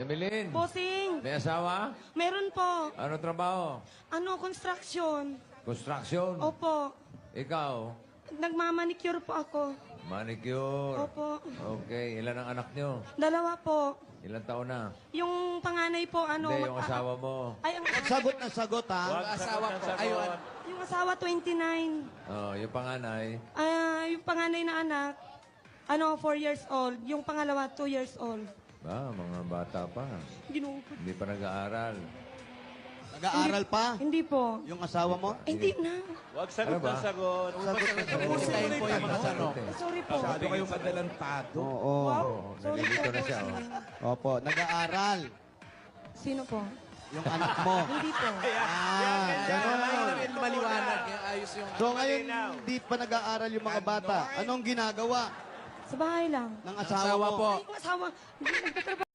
Emeline, Bossing, may asawa? meron po. Ano trabaho? Construction. Construction? Opo. Ikaw? Nagmamanicure po ako. Manicure? Opo. Okay, ilan ang anak nyo? 2 po. Ilan taon na? Yung panganay po, Hindi, yung asawa mo. Ay, ang Sagot na sagot, ha? Wag Asawa sagot ko. ng sagot. Ayun. yung asawa 29. Oh, yung panganay. Yung panganay na anak, 4 years old. Yung pangalawa, 2 years old. Mga bata pa. Ginugod. Hindi pa nag-aaral. Nag-aaral pa? Hindi po. Yung asawa mo? Hindi na. Wag sagot Ano ba? ng sagot. Ulitin po yung mga tanong. Sorry po. Sabi kayong adelantado. Oo. Wow. Sorry nalilito po. na siya, bossing. Opo, nag-aaral. Sino po? Yung anak mo. Hindi po. Ganon. Maliwanag, ayos yung... So ngayon, hindi pa nag-aaral yung mga bata. Anong ginagawa Sa bahay lang. ng asawa mo? Ay, yung asawa, hindi nagtatrabaho.